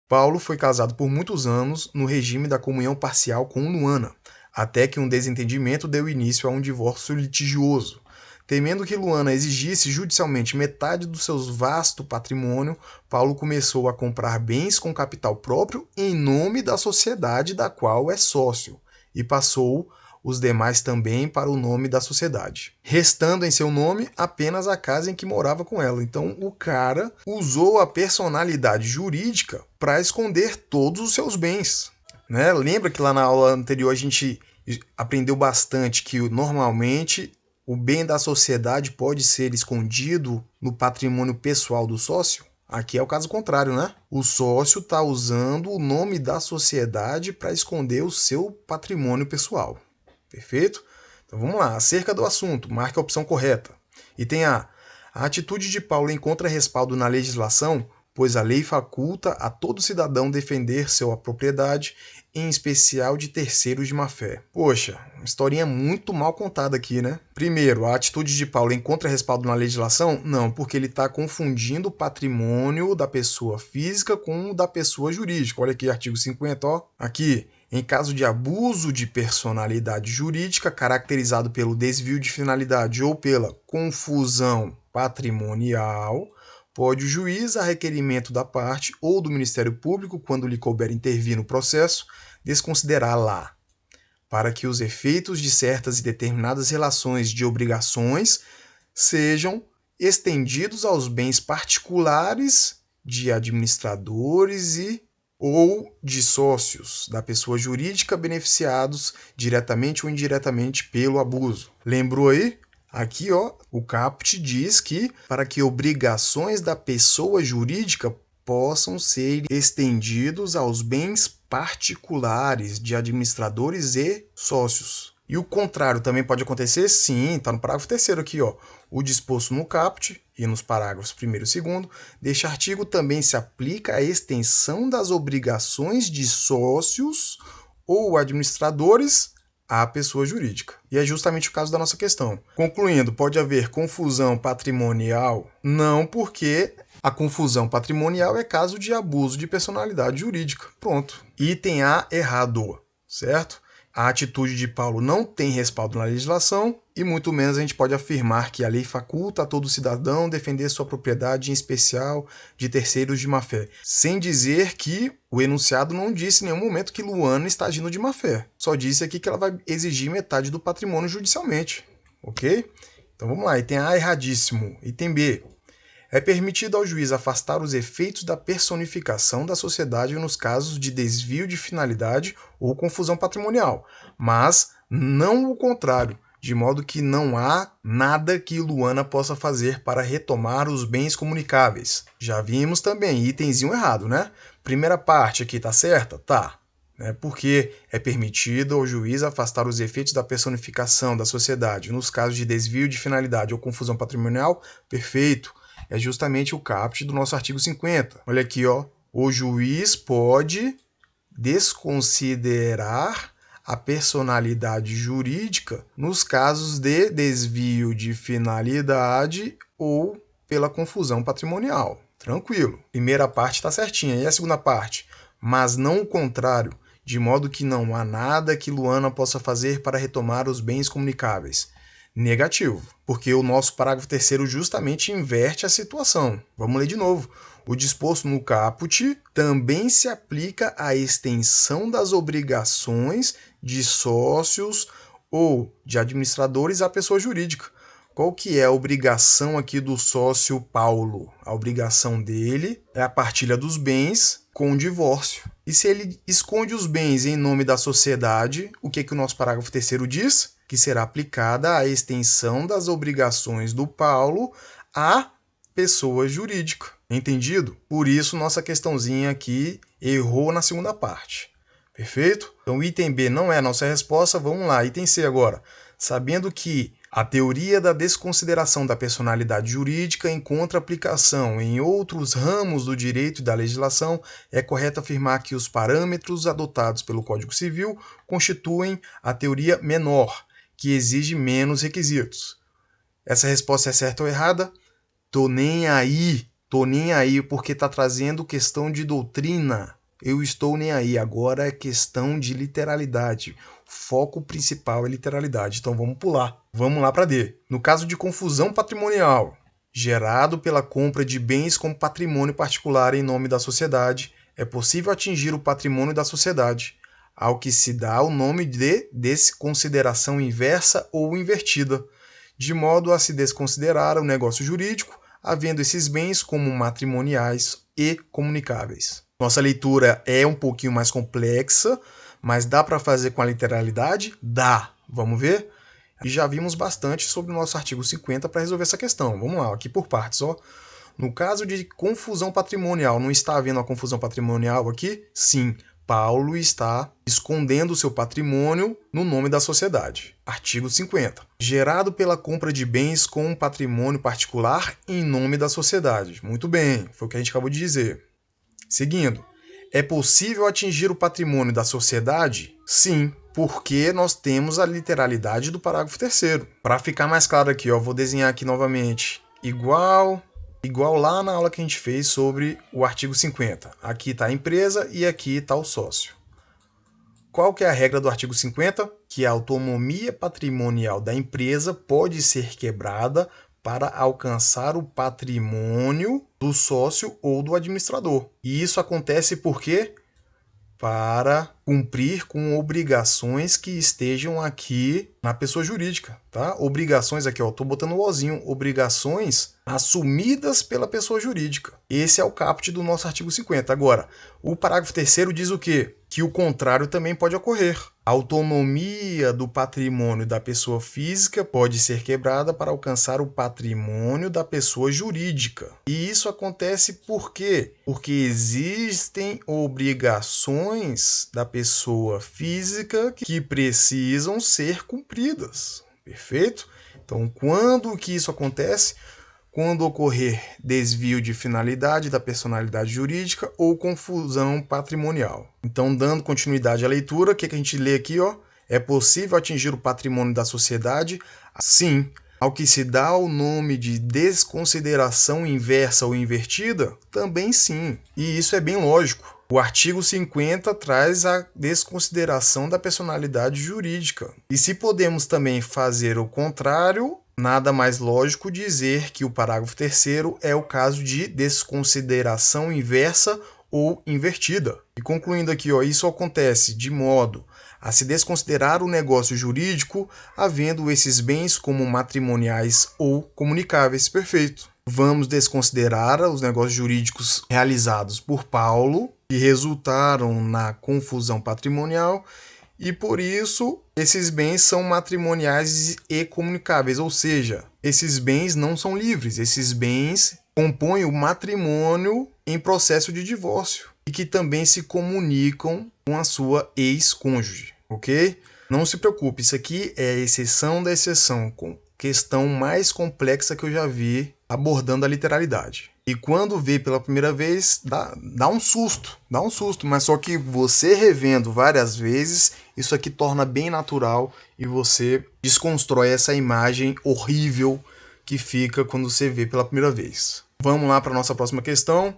Paulo foi casado por muitos anos no regime da comunhão parcial com Luana, até que um desentendimento deu início a um divórcio litigioso. Temendo que Luana exigisse judicialmente metade do seu vasto patrimônio, Paulo começou a comprar bens com capital próprio em nome da sociedade da qual é sócio, e passou os demais também para o nome da sociedade, restando em seu nome apenas a casa em que morava com ela. Então o cara usou a personalidade jurídica para esconder todos os seus bens. Né? Lembra que lá na aula anterior a gente aprendeu bastante que normalmente o bem da sociedade pode ser escondido no patrimônio pessoal do sócio? Aqui é o caso contrário, né? O sócio está usando o nome da sociedade para esconder o seu patrimônio pessoal. Perfeito? Então vamos lá. Acerca do assunto, marque a opção correta. Item A. A atitude de Paulo encontra respaldo na legislação, pois a lei faculta a todo cidadão defender sua propriedade, em especial de terceiros de má-fé. Poxa, uma historinha muito mal contada aqui, né? Primeiro, a atitude de Paulo encontra respaldo na legislação? Não, porque ele está confundindo o patrimônio da pessoa física com o da pessoa jurídica. Olha aqui, artigo 50, ó. Aqui, em caso de abuso de personalidade jurídica caracterizado pelo desvio de finalidade ou pela confusão patrimonial, pode o juiz, a requerimento da parte ou do Ministério Público, quando lhe couber intervir no processo, desconsiderá-la, para que os efeitos de certas e determinadas relações de obrigações sejam estendidos aos bens particulares de administradores e ou de sócios da pessoa jurídica beneficiados diretamente ou indiretamente pelo abuso. Lembrou aí? Aqui, ó, o caput diz que para que obrigações da pessoa jurídica possam ser estendidos aos bens particulares de administradores e sócios. E o contrário também pode acontecer? Sim, está no parágrafo 3º aqui, ó. O disposto no caput e nos parágrafos 1º e 2º deste artigo também se aplica à extensão das obrigações de sócios ou administradores à pessoa jurídica. E é justamente o caso da nossa questão. Concluindo, pode haver confusão patrimonial? Não, porque a confusão patrimonial é caso de abuso de personalidade jurídica. Pronto. Item A errado, certo? A atitude de Paulo não tem respaldo na legislação e muito menos a gente pode afirmar que a lei faculta a todo cidadão defender sua propriedade, em especial de terceiros de má-fé. Sem dizer que o enunciado não disse em nenhum momento que Luana está agindo de má-fé. Só disse aqui que ela vai exigir metade do patrimônio judicialmente. Ok? Então vamos lá. Item A erradíssimo. Item B. É permitido ao juiz afastar os efeitos da personificação da sociedade nos casos de desvio de finalidade ou confusão patrimonial, mas não o contrário, de modo que não há nada que Luana possa fazer para retomar os bens comunicáveis. Já vimos também, itemzinho errado, né? Primeira parte aqui tá certa? Tá. Porque é permitido ao juiz afastar os efeitos da personificação da sociedade nos casos de desvio de finalidade ou confusão patrimonial? Perfeito. É justamente o caput do nosso artigo 50. Olha aqui, ó. O juiz pode desconsiderar a personalidade jurídica nos casos de desvio de finalidade ou pela confusão patrimonial. Tranquilo. Primeira parte está certinha. E a segunda parte? Mas não o contrário, de modo que não há nada que Luana possa fazer para retomar os bens comunicáveis. Negativo, porque o nosso parágrafo 3º justamente inverte a situação. Vamos ler de novo. O disposto no caput também se aplica à extensão das obrigações de sócios ou de administradores à pessoa jurídica. Qual que é a obrigação aqui do sócio Paulo? A obrigação dele é a partilha dos bens com o divórcio. E se ele esconde os bens em nome da sociedade, o que o nosso parágrafo 3º diz? Que será aplicada a extensão das obrigações do Paulo à pessoa jurídica. Entendido? Por isso, nossa questãozinha aqui errou na segunda parte. Perfeito? Então, item B não é a nossa resposta. Vamos lá, item C agora. Sabendo que a teoria da desconsideração da personalidade jurídica encontra aplicação em outros ramos do direito e da legislação, é correto afirmar que os parâmetros adotados pelo Código Civil constituem a teoria menor, que exige menos requisitos. Essa resposta é certa ou errada? Tô nem aí, porque está trazendo questão de doutrina. eu estou nem aí. Agora é questão de literalidade. O foco principal é literalidade. Então vamos pular. Vamos lá para D. No caso de confusão patrimonial, gerado pela compra de bens como patrimônio particular em nome da sociedade, é possível atingir o patrimônio da sociedade, ao que se dá o nome de desconsideração inversa ou invertida, de modo a se desconsiderar o negócio jurídico, havendo esses bens como matrimoniais e comunicáveis. Nossa leitura é um pouquinho mais complexa, mas dá para fazer com a literalidade? Dá. Vamos ver? E já vimos bastante sobre o nosso artigo 50 para resolver essa questão. Vamos lá, aqui por partes. Ó. No caso de confusão patrimonial, não está havendo a confusão patrimonial aqui? Sim. Paulo está escondendo seu patrimônio no nome da sociedade. Artigo 50. Gerado pela compra de bens com um patrimônio particular em nome da sociedade. Muito bem, foi o que a gente acabou de dizer. Seguindo. É possível atingir o patrimônio da sociedade? Sim, porque nós temos a literalidade do parágrafo 3º. Para ficar mais claro aqui, ó, vou desenhar aqui novamente. Igual lá na aula que a gente fez sobre o artigo 50. Aqui está a empresa e aqui está o sócio. Qual que é a regra do artigo 50? Que a autonomia patrimonial da empresa pode ser quebrada para alcançar o patrimônio do sócio ou do administrador. E isso acontece por quê? Para cumprir com obrigações que estejam aqui na pessoa jurídica, tá? Obrigações aqui, ó, tô botando o ozinho, obrigações assumidas pela pessoa jurídica. Esse é o caput do nosso artigo 50. Agora, o parágrafo 3º diz o quê? Que o contrário também pode ocorrer. A autonomia do patrimônio da pessoa física pode ser quebrada para alcançar o patrimônio da pessoa jurídica. E isso acontece por quê? Porque existem obrigações da pessoa física que precisam ser cumpridas. Perfeito? Então, quando que isso acontece? Quando ocorrer desvio de finalidade da personalidade jurídica ou confusão patrimonial. Então, dando continuidade à leitura, o que a gente lê aqui? Ó? É possível atingir o patrimônio da sociedade? Sim. Ao que se dá o nome de desconsideração inversa ou invertida? Também sim. E isso é bem lógico. O artigo 50 traz a desconsideração da personalidade jurídica. E se podemos também fazer o contrário, nada mais lógico dizer que o parágrafo 3º é o caso de desconsideração inversa ou invertida. E concluindo aqui, ó, isso acontece de modo a se desconsiderar o negócio jurídico, havendo esses bens como matrimoniais ou comunicáveis. Perfeito. Vamos desconsiderar os negócios jurídicos realizados por Paulo, que resultaram na confusão patrimonial, e por isso esses bens são matrimoniais e comunicáveis, ou seja, esses bens não são livres, esses bens compõem o matrimônio em processo de divórcio e que também se comunicam com a sua ex-cônjuge, ok? Não se preocupe, isso aqui é a exceção da exceção, com questão mais complexa que eu já vi abordando a literalidade. E quando vê pela primeira vez, dá um susto, mas só que você revendo várias vezes, isso aqui torna bem natural e você desconstrói essa imagem horrível que fica quando você vê pela primeira vez. Vamos lá para a nossa próxima questão.